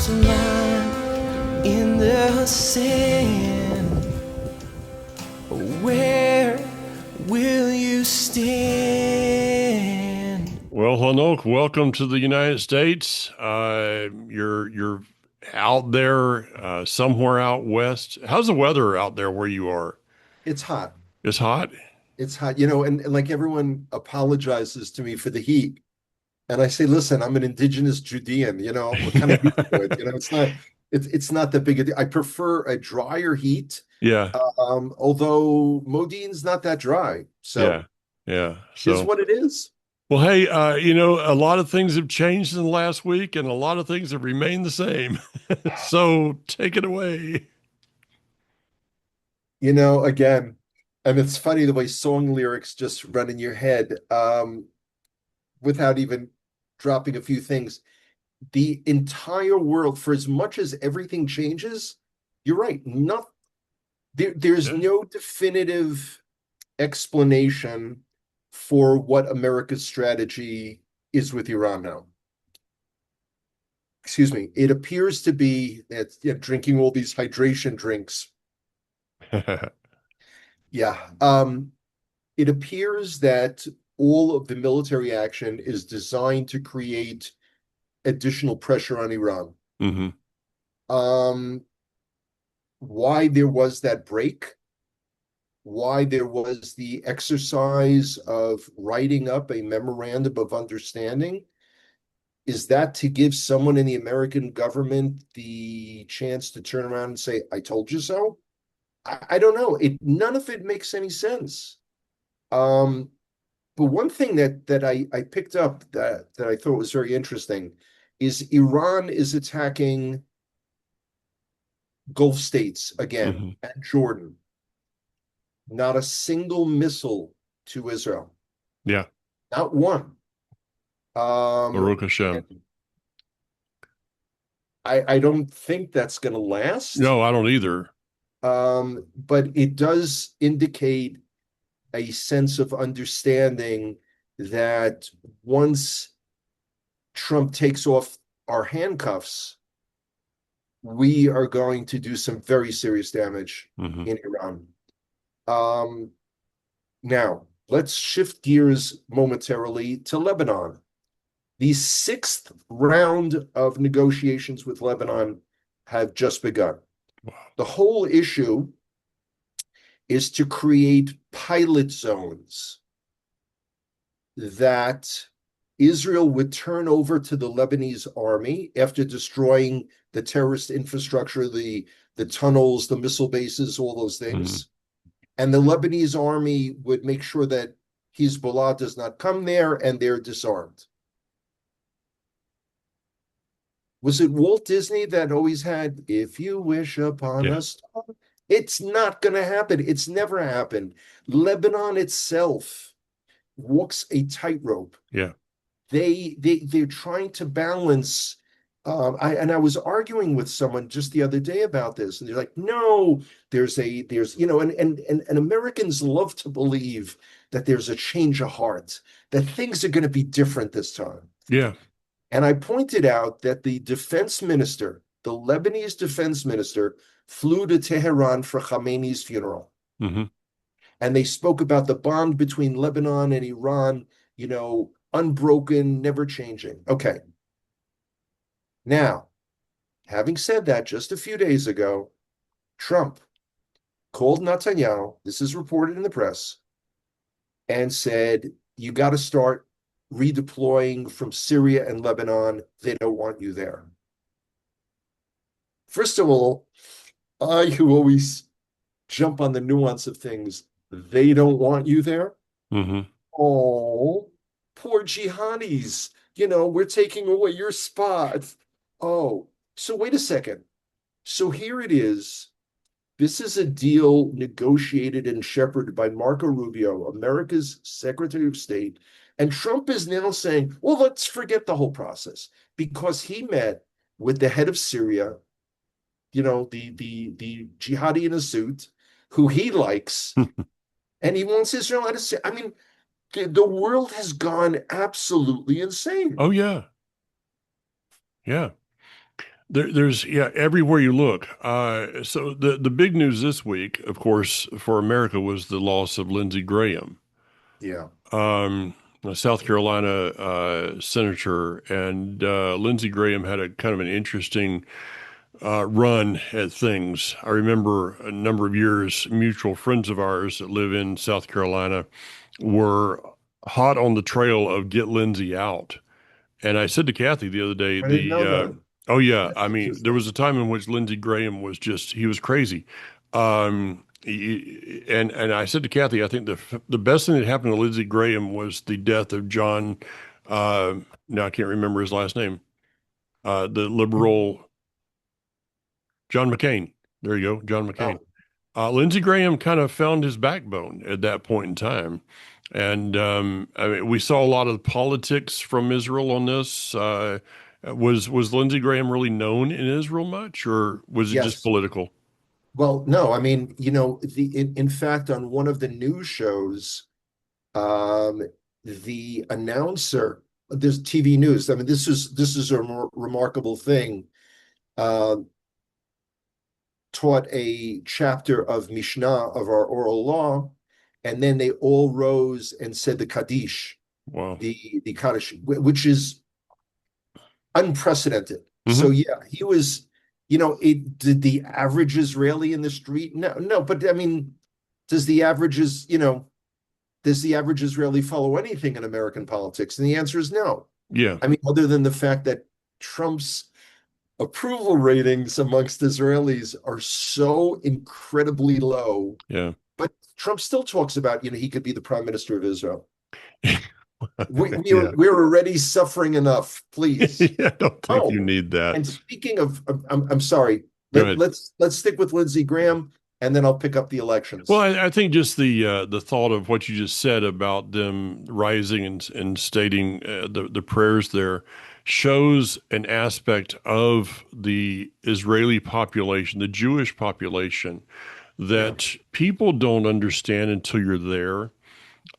stripes of mine in the sand. Where will you stand? Well, Hanok, welcome to the United States. You're out there somewhere out west. How's the weather out there where you are? It's hot. It's hot. It's hot, and like everyone apologizes to me for the heat. And I say, listen, I'm an indigenous Judean, we're kind of used to it. It's not that big a deal. I prefer a drier heat, Yeah, although Modine's not that dry. yeah, So yeah. is So, what it is. well, hey, a lot of things have changed in the last week, and a lot of things have remained the same. So, take it away. Again, and it's funny the way song lyrics just run in your head, without even dropping a few things. The entire world, for as much as everything changes, you're right. There's Yeah, no definitive explanation for what America's strategy is with Iran now. Excuse me. It appears to be that drinking all these hydration drinks. Yeah. It appears that all of the military action is designed to create additional pressure on Iran. hmm Um, why there was that break, why there was the exercise of writing up a memorandum of understanding. Is that to give someone in the American government the chance to turn around and say, I told you so? I don't know. None of it makes any sense. Um, but one thing that I picked up that I thought was very interesting is Iran is attacking Gulf states again hmm and Jordan. Not a single missile to Israel. Yeah, Not one. Baruch Hashem. And I don't think that's going to last. No, I don't either. But it does indicate a sense of understanding that once Trump takes off our handcuffs, we are going to do some very serious damage hmm in Iran. Um, Now, let's shift gears momentarily to Lebanon. The sixth round of negotiations with Lebanon have just begun. The whole issue is to create pilot zones that Israel would turn over to the Lebanese army after destroying the terrorist infrastructure, the tunnels, the missile bases, all those hmm things. And the Lebanese army would make sure that Hezbollah does not come there and they're disarmed. Was it Walt Disney that always had, if you wish upon Yeah, a star? It's not going to happen. It's never happened. Lebanon itself walks a tightrope. yeah. They're trying to balance. I was arguing with someone just the other day about this, and they're like, "No, and Americans love to believe that there's a change of heart, that things are going to be different this time." Yeah. And I pointed out that the defense minister, the Lebanese defense minister, flew to Tehran for Khamenei's funeral. hmm And they spoke about the bond between Lebanon and Iran, unbroken, never changing. Okay. Now, having said that, just a few days ago, Trump called Netanyahu, this is reported in the press, and said, you got to start redeploying from Syria and Lebanon. They don't want you there. First of all, I who always jump on the nuance of things, they don't want you there. hmm Oh, poor jihadis. We're taking away your spot. Oh, so wait a second. So here it is. This is a deal negotiated and shepherded by Marco Rubio, America's Secretary of State. And Trump is now saying, well, let's forget the whole process because he met with the head of Syria, the jihadi in a suit, who he likes, and he wants Israel to say, I mean, the world has gone absolutely insane. Oh, yeah. Yeah. There's yeah, everywhere you look. So the big news this week, of course, for America was the loss of Lindsey Graham, Yeah. a South Carolina senator, and Lindsey Graham had a kind of an interesting run at things. I remember a number of years, mutual friends of ours that live in South Carolina were hot on the trail of get Lindsey out. And I said to Kathy the other day, I didn't know that. oh yeah, I That's mean, there interesting. was a time in which Lindsey Graham was just, he was crazy. And I said to Kathy, I think the best thing that happened to Lindsey Graham was the death of John, uh, now I can't remember his last name, the liberal John McCain. There you go, John McCain. Oh, Lindsey Graham kind of found his backbone at that point in time. And I mean, we saw a lot of politics from Israel on this. Was Lindsey Graham really known in Israel much, or was it just yes. political? Well, no, I mean, in fact, on one of the news shows, um, the announcer, this TV news, I mean, this is a remarkable thing. Um, Taught a chapter of Mishnah of our oral law, and then they all rose and said the Kaddish, Wow. the Kaddish, which is unprecedented. So Hmm. yeah, he was, it did the average Israeli in the street? No, no, but I mean, does the averages, does the average Israeli follow anything in American politics? And the answer is no. Yeah, I mean, other than the fact that Trump's approval ratings amongst Israelis are so incredibly low, yeah, but Trump still talks about, he could be the prime minister of Israel. yeah. We're already suffering enough, please. I don't think you Oh, need that. and speaking of, I'm sorry. Go Let, ahead. let's let's stick with Lindsey Graham, and then I'll pick up the Well, elections. I think just the thought of what you just said about them rising and stating the prayers there shows an aspect of the Israeli population, the Jewish population, Yeah, that people don't understand until you're there.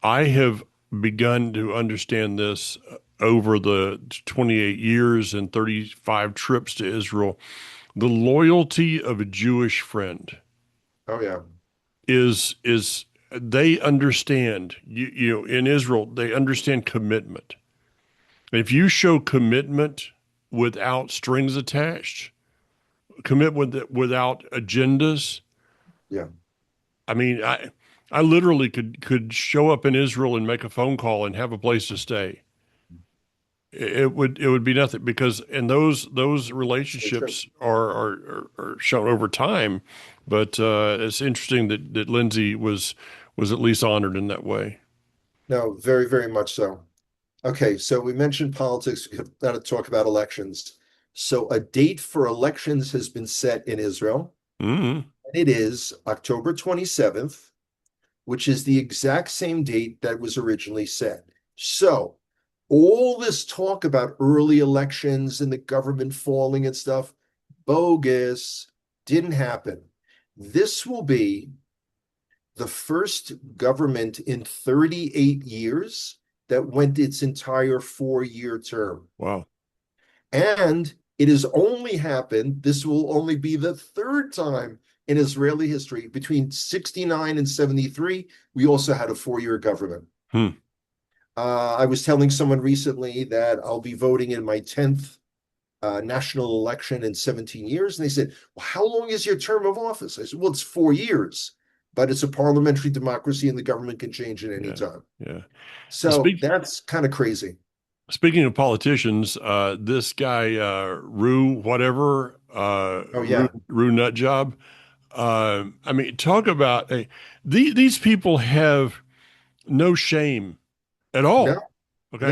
I have begun to understand this over the 28 years and 35 trips to Israel. The loyalty of a Jewish friend oh yeah, is they understand you know in Israel they understand commitment. If you show commitment without strings attached, commitment without agendas, yeah. I mean I literally could show up in Israel and make a phone call and have a place to stay. It would be nothing because and those So true. relationships are shown over time, but it's interesting that Lindsay was at least honored in that way. No, very, very much so. Okay, so we mentioned politics. We've got to talk about elections. So a date for elections has been set in Israel, Hmm. and it is October 27th, which is the exact same date that was originally set. So all this talk about early elections and the government falling and stuff, bogus, didn't happen. This will be the first government in 38 years that went its entire 4-year term. Wow. And it has only happened, this will only be the third time in Israeli history. Between 69 and 73, we also had a 4-year government. Hmm. I was telling someone recently that I'll be voting in my 10th national election in 17 years. And they said, well, how long is your term of office? I said, well, it's 4 years, but it's a parliamentary democracy and the government can change at any Yeah. time. Yeah. So Speak, that's kind of crazy. Speaking of politicians, this guy Rue whatever Oh, yeah. Rue Nutjob. I mean, talk about these people have no shame at No, all. Okay.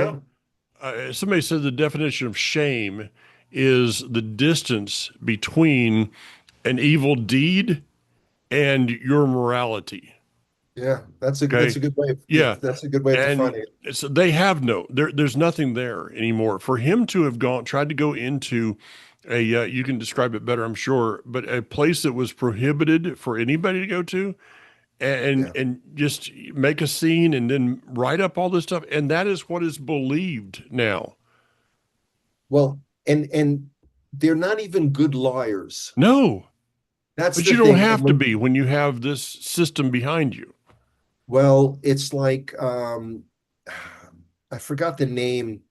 no. Somebody said the definition of shame is the distance between an evil deed and your morality. Yeah, that's Okay. a good way of Yeah. that's a good way of And defining it. so they have there's nothing there anymore. For him to have tried to go into you can describe it better, I'm sure, but a place that was prohibited for anybody to go to Yeah. and just make a scene and then write up all this stuff. And that is what is believed now. Well, and they're not even good liars. No, That's but the you don't thing. And have to when, be when you have this system behind you. well, it's like I forgot the name,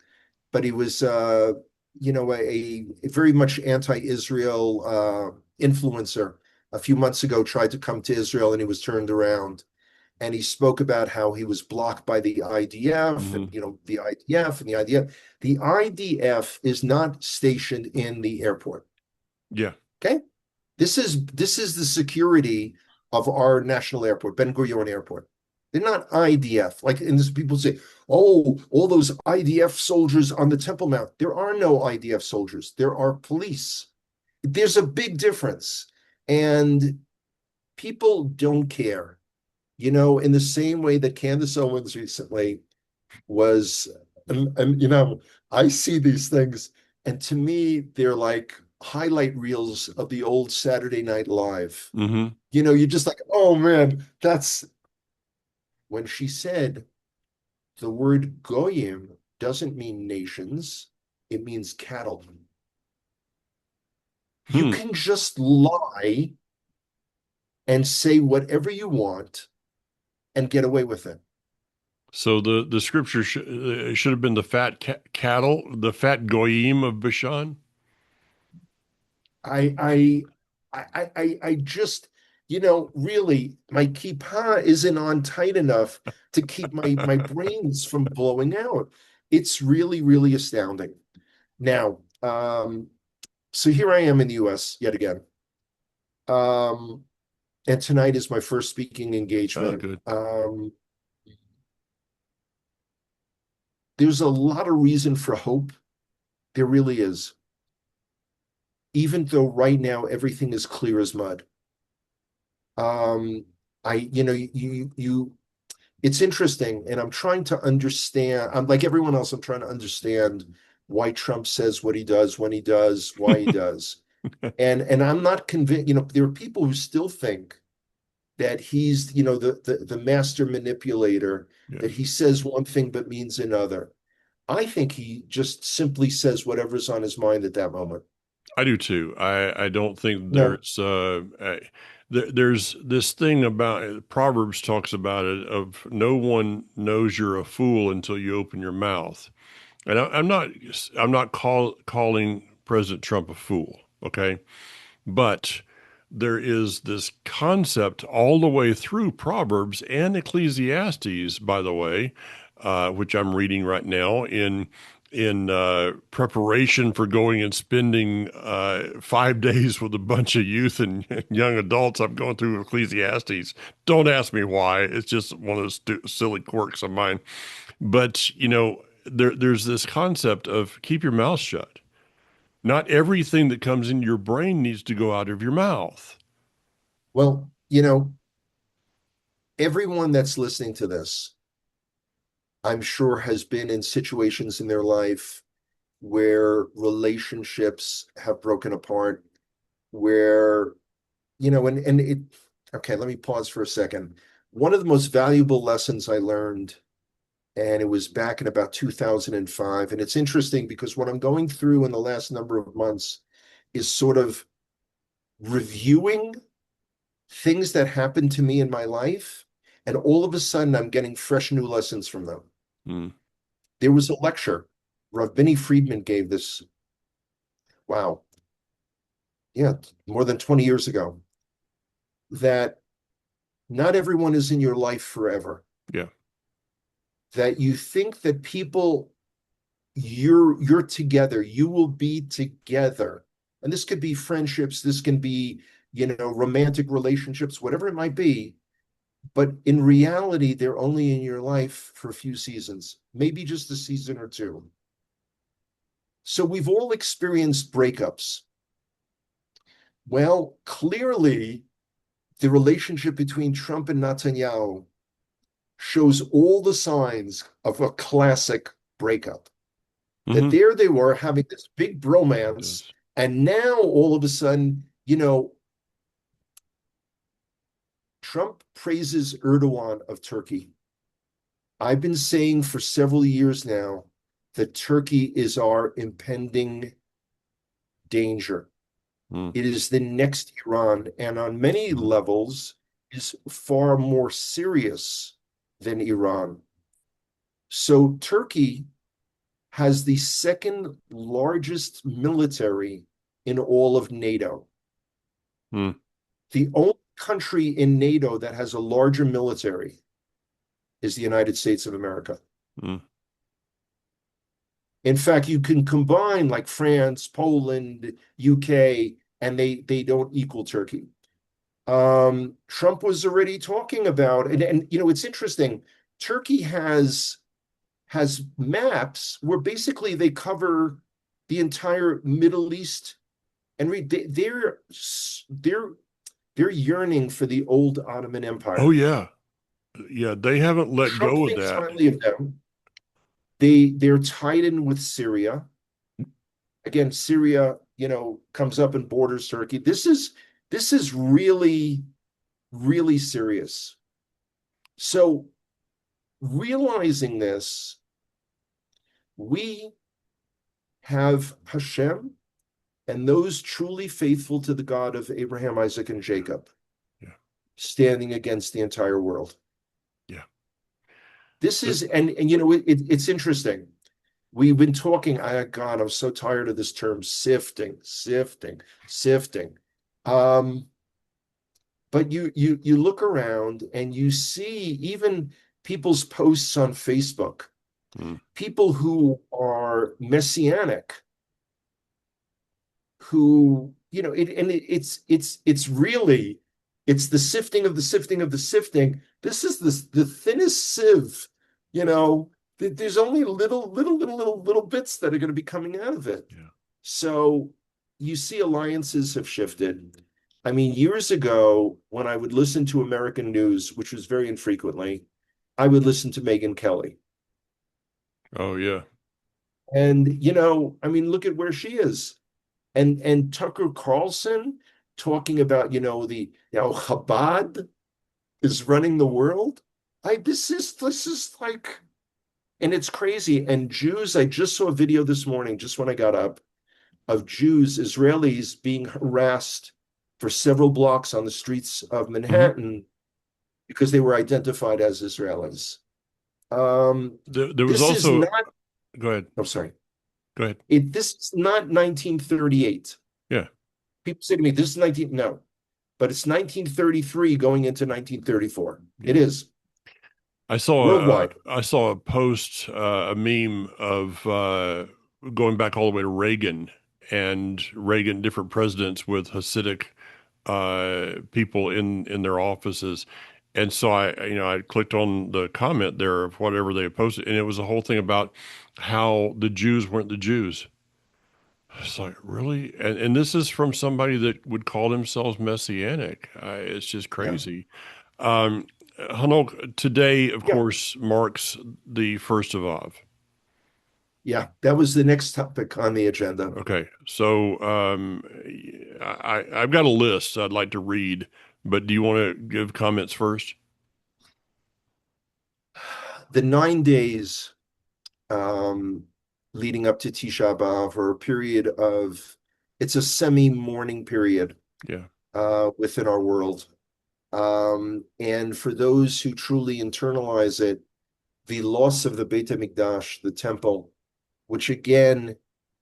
but he was a very much anti-Israel influencer a few months ago tried to come to Israel and he was turned around. And he spoke about how he was blocked by the IDF and Hmm. the IDF and the IDF. The IDF is not stationed in the airport. Yeah. Okay. This is the security of our national airport, Ben Gurion Airport. They're not IDF. Like, and this people say, oh, all those IDF soldiers on the Temple Mount. There are no IDF soldiers. There are police. There's a big difference. And people don't care. In the same way that Candace Owens recently was, I see these things, and to me, they're like highlight reels of the old Saturday Night Live. Hmm. You're just like, oh man, that's when she said the word goyim doesn't mean nations, it means cattle. You Hmm. can just lie and say whatever you want and get away with it. So the scripture should have been the fat cattle, the fat goyim of Bashan. I I just, really, my kippah isn't on tight enough to keep my brains from blowing out. It's really, really astounding. Now, so here I am in the US yet again. Um, and tonight is my first speaking Oh, engagement. good. There's a lot of reason for hope. There really is. Even though right now everything is clear as mud. Um, you it's interesting, and I'm trying to understand. I'm like everyone else, I'm trying to understand why Trump says what he does when he does, why he does. And I'm not convinced, there are people who still think that he's, the master manipulator, Yeah. that he says one thing but means another. I think he just simply says whatever's on his mind at that moment. I do too. I don't think No, there's this thing about Proverbs talks about it of no one knows you're a fool until you open your mouth. And I'm not calling President Trump a fool, okay? But there is this concept all the way through Proverbs and Ecclesiastes, by the way, which I'm reading right now in preparation for going and spending 5 days with a bunch of youth and young adults. I'm going through Ecclesiastes. Don't ask me why. It's just one of those silly quirks of mine. But there's this concept of keep your mouth shut. Not everything that comes in your brain needs to go out of your mouth. well, everyone that's listening to this, I'm sure, has been in situations in their life where relationships have broken apart, where, and it, okay, let me pause for a second. One of the most valuable lessons I learned, and it was back in about 2005. And it's interesting because what I'm going through in the last number of months is sort of reviewing things that happened to me in my life. And all of a sudden, I'm getting fresh new lessons from them. Mm. There was a lecture, Rav Benny Friedman gave this, wow, yeah, more than 20 years ago, that not everyone is in your life forever. Yeah. That you think that people, you're together, you will be together. And this could be friendships, this can be, romantic relationships, whatever it might be. But in reality, they're only in your life for a few seasons, maybe just a season or two. So we've all experienced breakups. Well, clearly, the relationship between Trump and Netanyahu shows all the signs of a classic breakup. That Hmm. there they were having this big It bromance, does. and now all of a sudden, Trump praises Erdogan of Turkey. I've been saying for several years now that Turkey is our impending danger. Mm. It is the next Iran, and on many levels is far more serious than Iran. So Turkey has the second largest military in all of NATO. Mm. The only country in NATO that has a larger military is the United States of America. Mm. In fact, you can combine like France, Poland, UK, and they don't equal Turkey. Trump was already talking about, and you know, it's interesting. Turkey has maps where basically they cover the entire Middle East, and they're yearning for the old Ottoman Oh Empire. yeah. Yeah, they haven't let Trump go of thinks that. highly of them. They're tied in with Syria. Again, Syria, you know, comes up and borders Turkey. This is really, really serious. So realizing this, we have Hashem and those truly faithful to the God of Abraham, Isaac, and Jacob Yeah. standing against the entire world. Yeah. This is, and you know, it's interesting. We've been talking, God, I'm so tired of this term sifting, sifting, sifting. But you look around and you see even people's posts on Facebook, Mm. people who are messianic, who, you know, it's really it's the sifting of the sifting of the sifting. This is the thinnest sieve, you know. There's only little bits that are going to be coming out of it. Yeah. So you see alliances have shifted. I mean, years ago, when I would listen to American news, which was very infrequently, I would listen to Megyn Kelly. Oh yeah. And, you know, I mean, look at where she is. And Tucker Carlson talking about, you know, Chabad is running the world. This is like, and it's crazy. And Jews, I just saw a video this morning, just when I got up, of Jews, Israelis being harassed for several blocks on the streets of Mhm. Manhattan because they were identified as Israelis. There was This is also, not, go ahead. I'm sorry, Go ahead. this is not 1938. Yeah. People say to me, this is 19, no, but it's 1933 going into 1934. Yeah. It is worldwide. I saw a post, a meme of going back all the way to Reagan and Reagan, different presidents with Hasidic people in their offices. And so I clicked on the comment there of whatever they posted, and it was a whole thing about how the Jews weren't the Jews. It's like, really? And this is from somebody that would call themselves messianic. It's just Yeah. crazy. Um, Hanok, today, of Yeah. course, marks the first of Av. Yeah. That was the next topic on the agenda. Okay, so I've got a list I'd like to read, but do you want to give comments first? The 9 days um, leading up to Tisha B'Av are a period of, it's a semi-mourning period Yeah. within our world. And for those who truly internalize it, the loss of the Beit HaMikdash, the temple, which again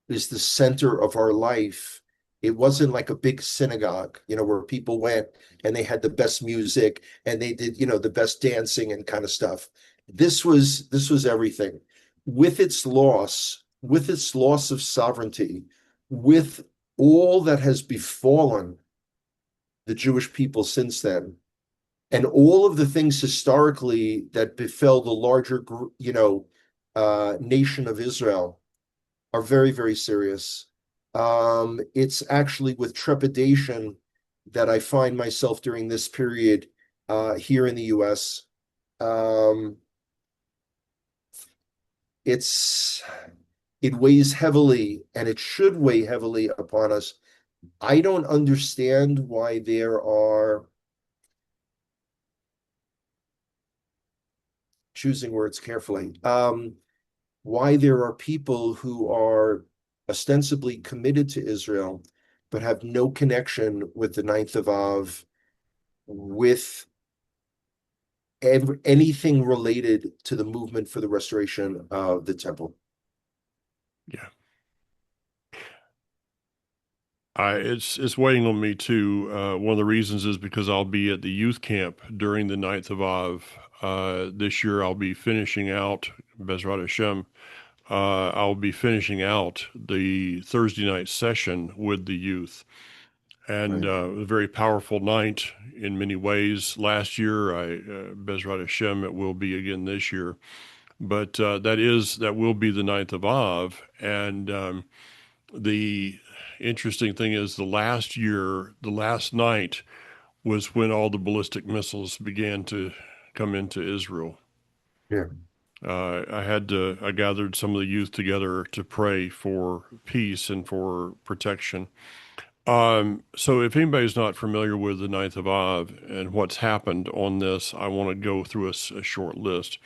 is the center of our life. It wasn't like a big synagogue, you know, where people went and they had the best music and they did, you know, the best dancing and kind of stuff. This was everything. With its loss of sovereignty, with all that has befallen the Jewish people since then, and all of the things historically that befell the larger, you know, nation of Israel are very, very serious. It's actually with trepidation that I find myself during this period here in the US. Um, it's it weighs heavily, and it should weigh heavily upon us. I don't understand why there are, choosing words carefully, why there are people who are ostensibly committed to Israel, but have no connection with the Ninth of Av, with anything related to the movement for the restoration of the temple. Yeah. It's waiting on me too. One of the reasons is because I'll be at the youth camp during the Ninth of Av. This year I'll be finishing out Bezrat Hashem. I'll be finishing out the Thursday night session with the youth, and Right. a very powerful night in many ways. Last year, Bezrat Hashem, it will be again this year, but that will be the Ninth of Av, and the interesting thing is the last night was when all the ballistic missiles began to come into Israel. Yeah. I gathered some of the youth together to pray for peace and for protection. So if anybody's not familiar with the Ninth of Av and what's happened on this, I want to go through a short list.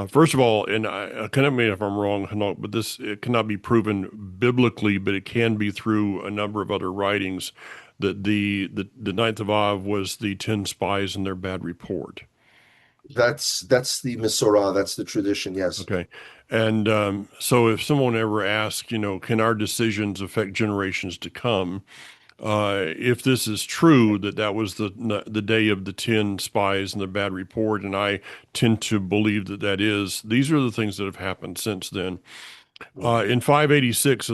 First of all, and I cannot me if I'm wrong, Hanok, but it cannot be proven biblically, but it can be through a number of other writings that the Ninth of Av was the 10 spies and their bad report. That's the Masorah, that's the tradition, yes. Okay. And so if someone ever asks, can our decisions affect generations to come? If this is true, that was the day of the 10 spies and the bad report, and I tend to believe that is, these are the things that have happened since then. In 586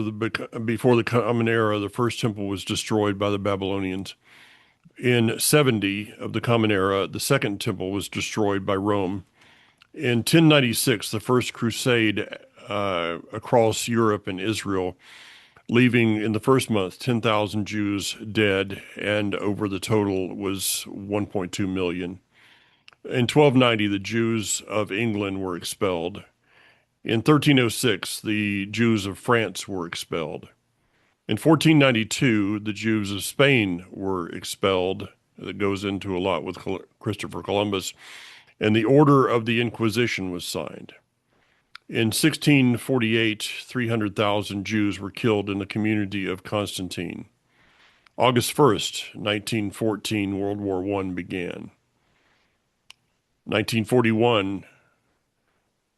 before the Common Era, the first temple was destroyed by the Babylonians. In 70 of the Common Era, the second temple was destroyed by Rome. In 1096, the first crusade across Europe and Israel, leaving in the first month 10,000 Jews dead, and over the total was 1.2 million. In 1290, the Jews of England were expelled. In 1306, the Jews of France were expelled. In 1492, the Jews of Spain were expelled. That goes into a lot with Christopher Columbus. And the Order of the Inquisition was signed. In 1648, 300,000 Jews were killed in the community of Constantine. August 1st, 1914, World War I began. 1941,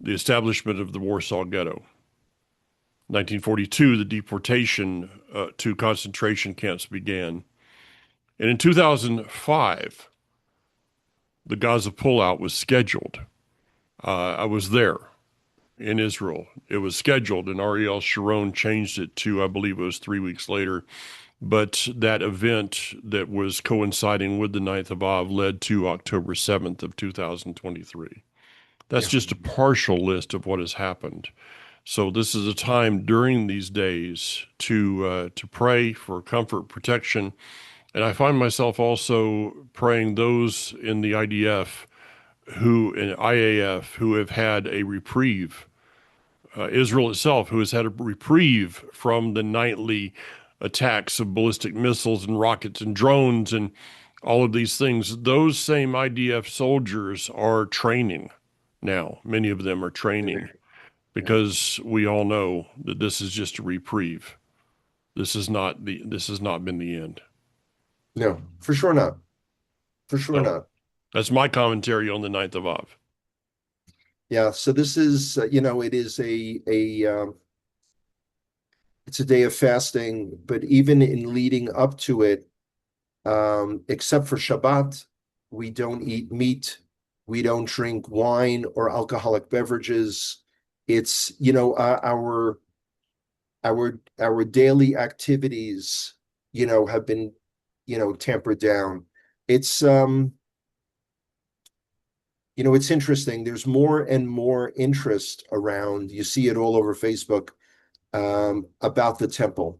the establishment of the Warsaw Ghetto. 1942, the deportation to concentration camps began. And in 2005, the Gaza pullout was scheduled. I was there in Israel. It was scheduled, and Ariel Sharon changed it to, I believe it was 3 weeks later. But that event that was coinciding with the 9th of Av led to October 7th of 2023. That's just a partial list of what has happened. So this is a time during these days to pray for comfort, protection. And I find myself also praying those in the IDF in IAF who have had a reprieve. Israel itself, who has had a reprieve from the nightly attacks of ballistic missiles and rockets and drones and all of these things. Those same IDF soldiers are training now. Many of them are training because we all know that this is just a reprieve. This has not been the end. No, for sure not. For sure So, not. that's my commentary on the 9th of Av. Yeah, so this is, it is it's a day of fasting, but even in leading up to it, except for Shabbat, we don't eat meat, we don't drink wine or alcoholic beverages. It's, our daily activities, have been, tampered down. It's it's interesting. There's more and more interest around, you see it all over Facebook, about the temple.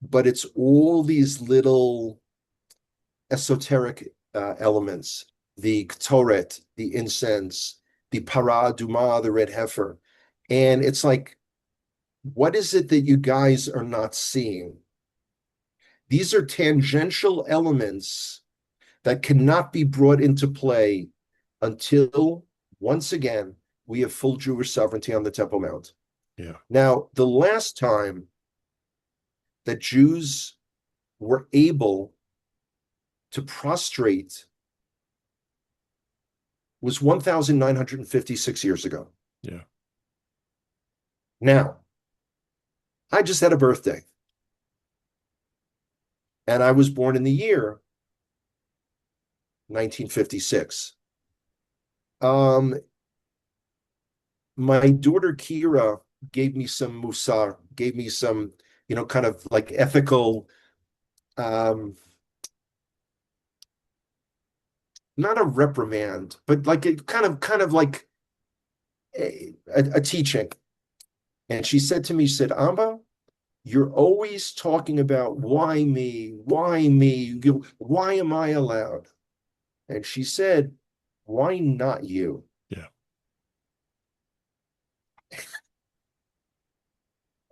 But it's all these little esoteric elements, the Ktoret, the incense, the Parah Adumah, the red heifer. And it's like, what is it that you guys are not seeing? These are tangential elements that cannot be brought into play until, once again, we have full Jewish sovereignty on the Temple Mount. Yeah. Now, the last time that Jews were able to prostrate was 1,956 years ago. Yeah. Now, I just had a birthday, and I was born in the year 1956. Um, my daughter Kira gave me some musar, gave me some, kind of like ethical, um, not a reprimand, but like it kind of like a teaching. And she said to me, she said, Amba, you're always talking about why me, why me, why am I allowed? And she said, why not you? Yeah.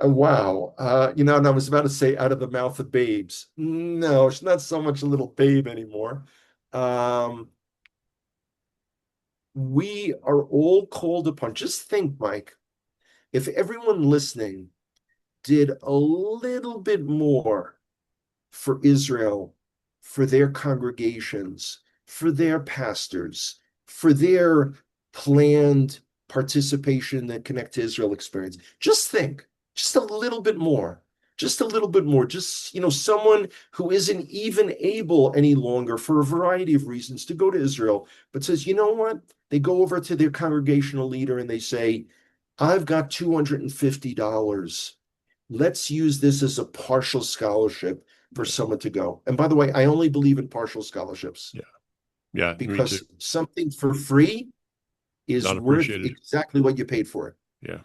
Wow. And I was about to say out of the mouth of babes. No, she's not so much a little babe anymore. Um, we are all called upon. Just think, Mike, if everyone listening did a little bit more for Israel, for their congregations, for their pastors, for their planned participation in the Connect to Israel experience. Just think, just a little bit more, just a little bit more. Just, someone who isn't even able any longer for a variety of reasons to go to Israel, but says, you know what? They go over to their congregational leader and they say, I've got $250. Let's use this as a partial scholarship for someone to go. And by the way, I only believe in partial scholarships Yeah. Yeah. Me too. because something for free is Not worth appreciated. exactly what you paid for it. Yeah.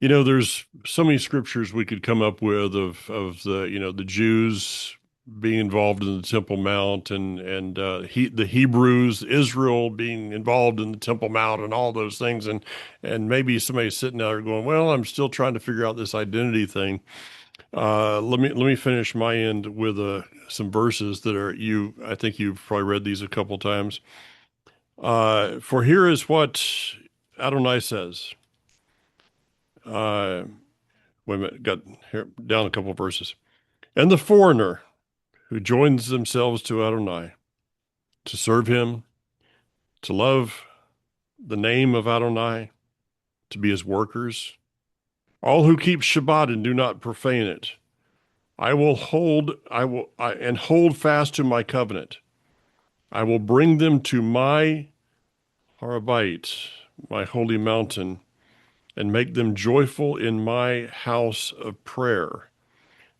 There's so many scriptures we could come up with of the Jews being involved in the Temple Mount and the Hebrews, Israel being involved in the Temple Mount and all those things, and maybe somebody's sitting there going, well, I'm still trying to figure out this identity thing. Let me finish my end with some verses that are I think you've probably read these a couple times. For here is what Adonai says. Uh, Wait a minute, got here down a couple of verses. And the foreigner who joins themselves to Adonai to serve him, to love the name of Adonai, to be his workers, all who keep Shabbat and do not profane it, and hold fast to my covenant. I will bring them to my Harabait, my holy mountain, and make them joyful in my house of prayer.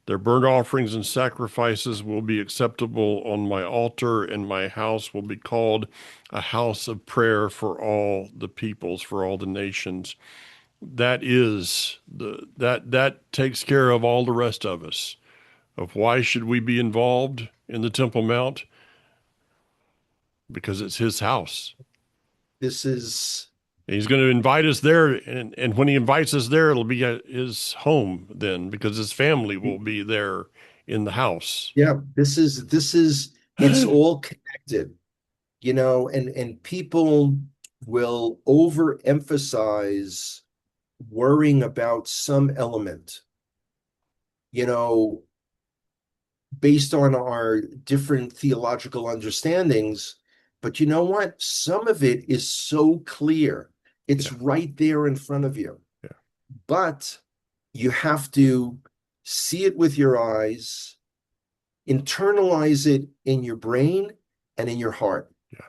Their burnt offerings and sacrifices will be acceptable on my altar, and my house will be called a house of prayer for all the peoples, for all the nations. That takes care of all the rest of us. Of why should we be involved in the Temple Mount? Because it's his house. This is, And he's going to invite us there, and when he invites us there, it'll be at his home then, because his family will be there in the house. yeah, it's all connected, and people will overemphasize worrying about some element, you know, based on our different theological understandings. But you know what? Some of it is so clear. It's Yeah, right there in front of you. yeah, But you have to see it with your eyes, internalize it in your brain and in your heart. yeah,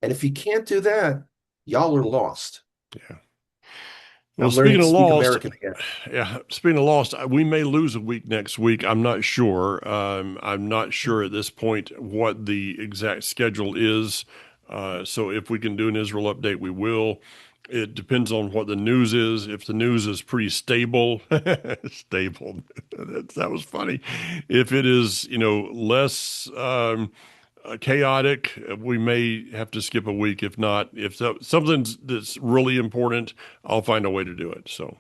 And if you can't do that, y'all are lost. yeah. Well, I'm learning speaking to of speak lost, American again. yeah, speaking of lost, we may lose a week next week. I'm not sure. I'm not sure at this point what the exact schedule is. So if we can do an Israel update, we will. It depends on what the news is. If the news is pretty stable, stable, that was funny. If it is, less chaotic, we may have to skip a week. If not, if something's that's really important, I'll find a way to do it. So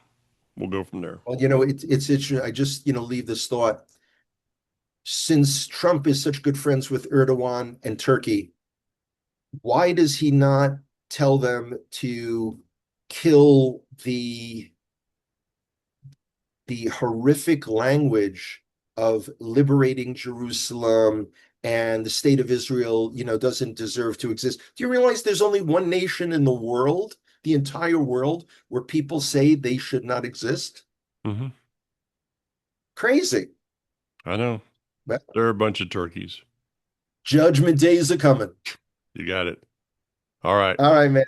we'll go from there. Well, it's interesting. I just, leave this thought. Since Trump is such good friends with Erdogan and Turkey, why does he not tell them to kill the the horrific language of liberating Jerusalem and the state of Israel, doesn't deserve to exist. Do you realize there's only one nation in the world, the entire world, where people say they should not exist? Hmm. Crazy. I know. But They're a bunch of turkeys. judgment days are coming. You got it. All right. All right, man.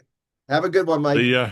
Have a good one, See Mike. ya.